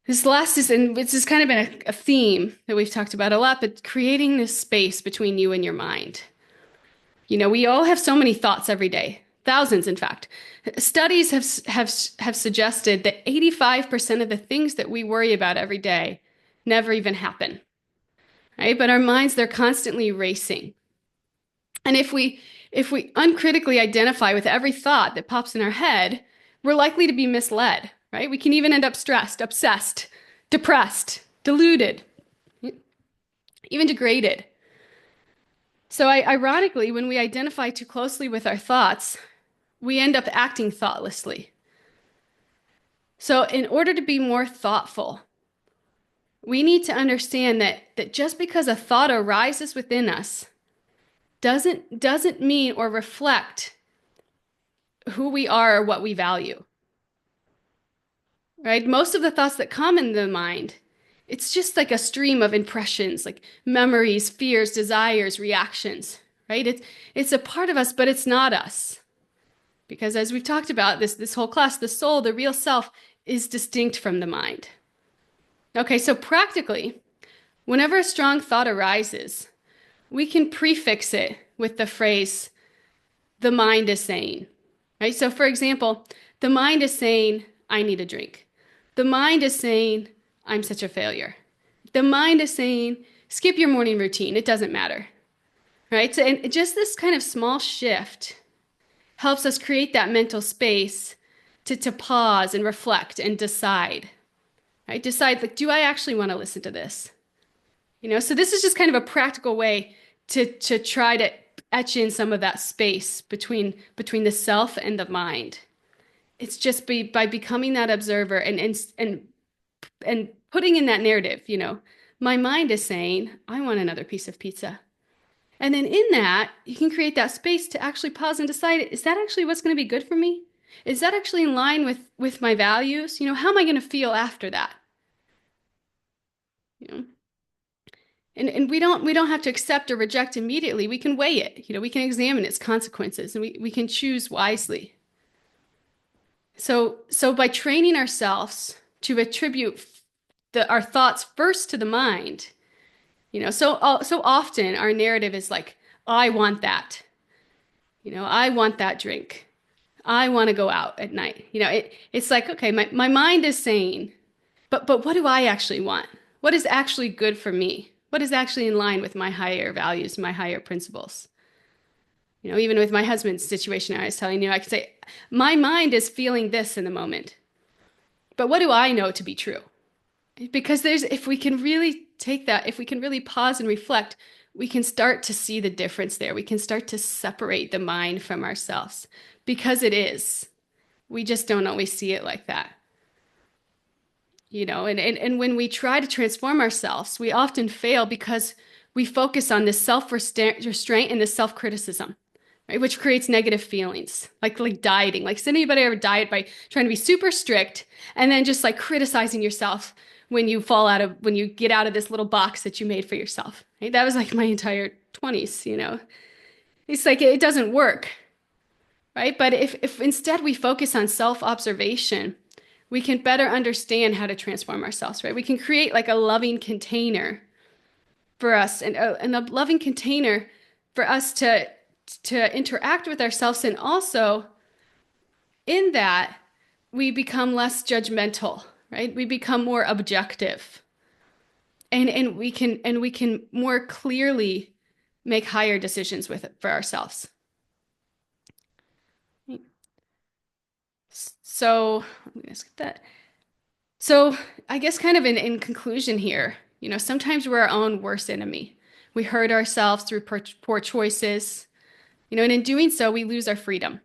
This last is, and this has kind of been a theme that we've talked about a lot, but creating this space between you and your mind. We all have so many thoughts every day, thousands, in fact. Studies have suggested that 85% of the things that we worry about every day never even happen, right? But our minds, they're constantly racing. And if we uncritically identify with every thought that pops in our head, we're likely to be misled, right? We can even end up stressed, obsessed, depressed, deluded, even degraded. So ironically, when we identify too closely with our thoughts, we end up acting thoughtlessly. So in order to be more thoughtful, we need to understand that just because a thought arises within us doesn't mean or reflect who we are or what we value. Right? Most of the thoughts that come in the mind, it's just like a stream of impressions, like memories, fears, desires, reactions, right? It's a part of us, but it's not us. Because as we've talked about this whole class, the soul, the real self, is distinct from the mind. Okay, so practically, whenever a strong thought arises, we can prefix it with the phrase, the mind is saying, right? So for example, the mind is saying, I need a drink. The mind is saying, I'm such a failure. The mind is saying, skip your morning routine. It doesn't matter, right? So, and just this kind of small shift helps us create that mental space to pause and reflect and decide, right? Decide, like, do I actually want to listen to this? So this is just kind of a practical way to try to etch in some of that space between the self and the mind. It's just by becoming that observer and putting in that narrative, my mind is saying, I want another piece of pizza. And then in that, you can create that space to actually pause and decide, is that actually what's going to be good for me? Is that actually in line with my values? How am I going to feel after that? And we don't have to accept or reject immediately. We can weigh it. We can examine its consequences, and we can choose wisely. So by training ourselves to attribute our thoughts first to the mind, so often our narrative is like, I want that. I want that drink. I want to go out at night. It's like, okay, my mind is saying, but what do I actually want? What is actually good for me? What is actually in line with my higher values, my higher principles? Even with my husband's situation, I was telling you, I could say, my mind is feeling this in the moment, but what do I know to be true? Because if we can really take that, if we can really pause and reflect, we can start to see the difference there. We can start to separate the mind from ourselves, because it is. We just don't always see it like that. And when we try to transform ourselves, we often fail because we focus on this self-restraint and this self-criticism, right? Which creates negative feelings, like dieting. Like, has anybody ever diet by trying to be super strict and then just like criticizing yourself when you get out of this little box that you made for yourself, right? That was like my entire 20s. It's like, it doesn't work, right? But if instead we focus on self-observation, we can better understand how to transform ourselves, right? We can create like a loving container for us, and a loving container for us to interact with ourselves. And also in that, we become less judgmental, right? We become more objective, and we can more clearly make higher decisions for ourselves. So I'm gonna skip that. So I guess kind of in conclusion here, sometimes we're our own worst enemy. We hurt ourselves through poor choices, and in doing so, we lose our freedom.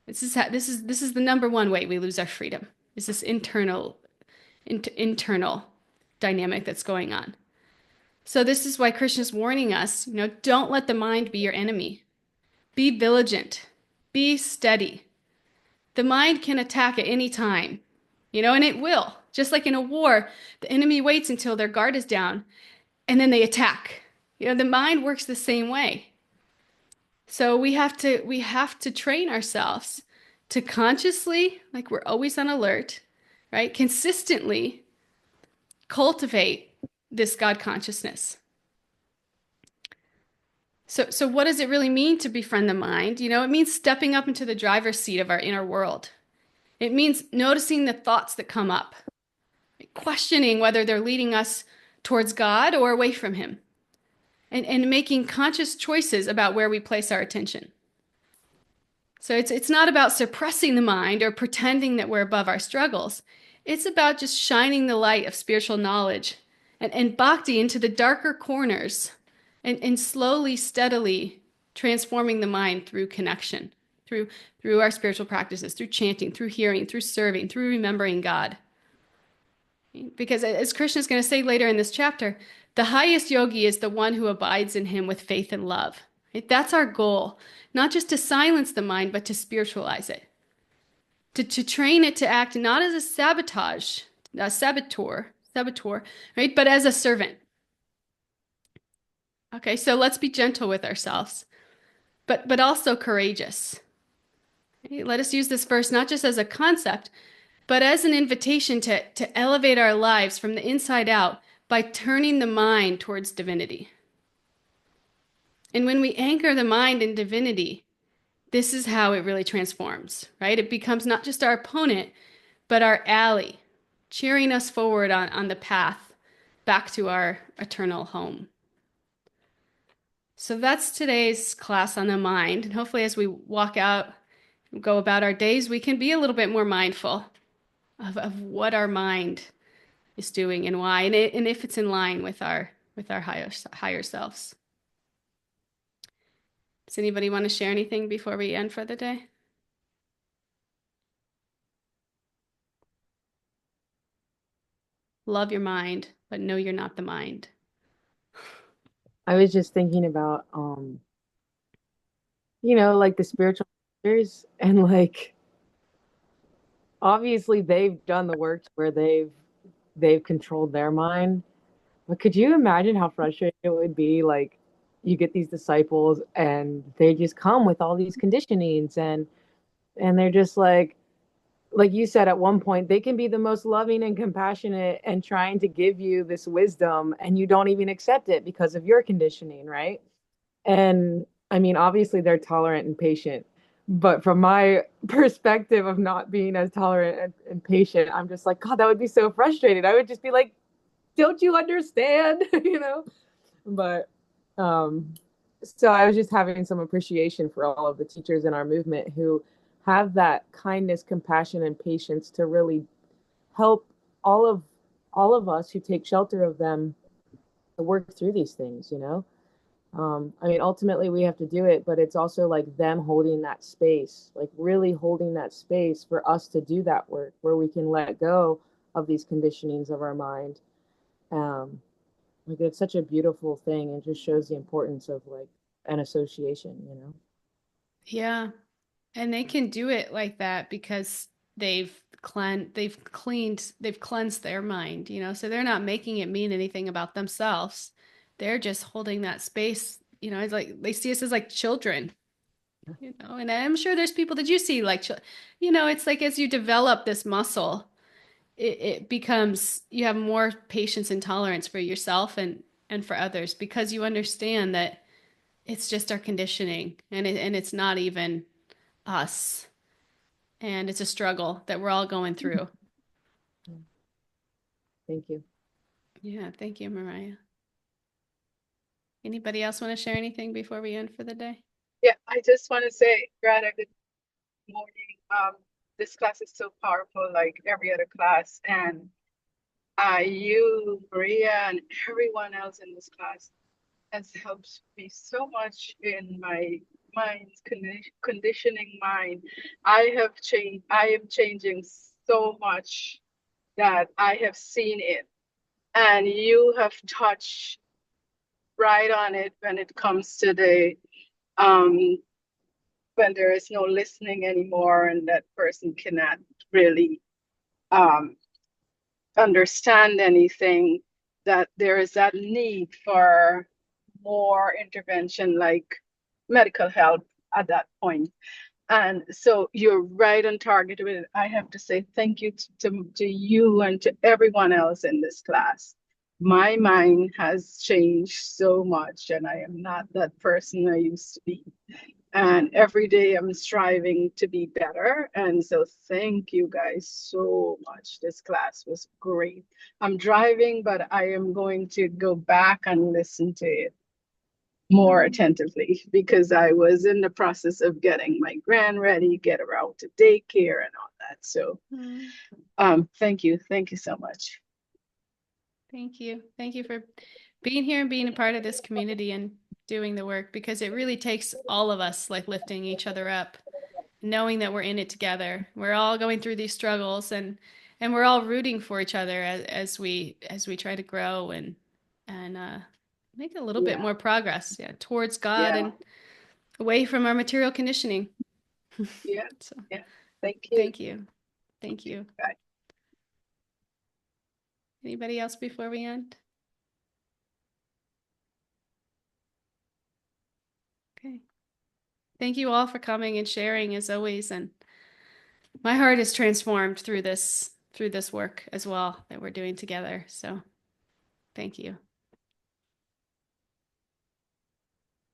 This is the number one way we lose our freedom, is this internal dynamic that's going on. So this is why Krishna's warning us, don't let the mind be your enemy. Be vigilant, be steady. The mind can attack at any time, and it will. Just like in a war, the enemy waits until their guard is down and then they attack. The mind works the same way. So we have to train ourselves to consciously, like we're always on alert, right? Consistently cultivate this God consciousness. So what does it really mean to befriend the mind? It means stepping up into the driver's seat of our inner world. It means noticing the thoughts that come up, questioning whether they're leading us towards God or away from Him. and making conscious choices about where we place our attention. So it's not about suppressing the mind or pretending that we're above our struggles. It's about just shining the light of spiritual knowledge and bhakti into the darker corners and slowly, steadily transforming the mind through connection, through our spiritual practices, through chanting, through hearing, through serving, through remembering God. Because as Krishna is going to say later in this chapter, the highest yogi is the one who abides in him with faith and love. Right? That's our goal, not just to silence the mind, but to spiritualize it, to train it to act not as a saboteur, right, but as a servant. Okay, so let's be gentle with ourselves, but also courageous. Okay? Let us use this verse not just as a concept, but as an invitation to elevate our lives from the inside out by turning the mind towards divinity. And when we anchor the mind in divinity, this is how it really transforms, right? It becomes not just our opponent, but our ally, cheering us forward on the path back to our eternal home. So that's today's class on the mind. And hopefully as we walk out and go about our days, we can be a little bit more mindful of what our mind is doing and why, and if it's in line with our higher selves. Does anybody want to share anything before we end for the day? Love your mind, but know you're not the mind. I was just thinking about, like the spiritual leaders, and like obviously they've done the work where they've controlled their mind. But could you imagine how frustrating it would be? Like you get these disciples and they just come with all these conditionings, and they're just like you said, at one point, they can be the most loving and compassionate and trying to give you this wisdom, and you don't even accept it because of your conditioning, right? And I mean, obviously, they're tolerant and patient. But from my perspective of not being as tolerant and patient, I'm just like, God, that would be so frustrating. I would just be like, don't you understand? But um, so I was just having some appreciation for all of the teachers in our movement who have that kindness, compassion, and patience to really help all of all of us who take shelter of them to work through these things. I mean, ultimately we have to do it, but it's also like them holding that space, like really holding that space for us to do that work where we can let go of these conditionings of our mind. Um, like it's such a beautiful thing and just shows the importance of like an association. Yeah. And they can do it like that because they've cleansed their mind, so they're not making it mean anything about themselves. They're just holding that space, it's like they see us as like children, and I'm sure there's people that you see like, it's like as you develop this muscle, it becomes, you have more patience and tolerance for yourself and for others because you understand that it's just our conditioning and it's not even us. And it's a struggle that we're all going through. Thank you. Yeah, thank you, Mariah. Anybody else want to share anything before we end for the day? Yeah, I just want to say, Greta, good morning. This class is so powerful, like every other class, and you, Maria, and everyone else in this class has helped me so much in my mind's conditioning mind. I am changing so much that I have seen it, and you have touched right on it when it comes to the um when there is no listening anymore and that person cannot really um, understand anything, that there is that need for more intervention like medical help at that point. And so you're right on target with it. I have to say thank you to you and to everyone else in this class. My mind has changed so much, and I am not that person I used to be. And every day I'm striving to be better. And so thank you guys so much. This class was great. I'm driving, but I am going to go back and listen to it. more attentively because I was in the process of getting my grand ready, get her out to daycare and all that. So thank you. Thank you so much. Thank you. Thank you for being here and being a part of this community and doing the work, because it really takes all of us, like lifting each other up, knowing that we're in it together. We're all going through these struggles, and we're all rooting for each other as we try to grow and make a little bit more progress, towards God and away from our material conditioning. Yeah. So Yeah. Thank you. thank you. Thank you. Bye. Anybody else before we end? Okay. Thank you all for coming and sharing as always. And my heart is transformed through this work as well that we're doing together. So thank you.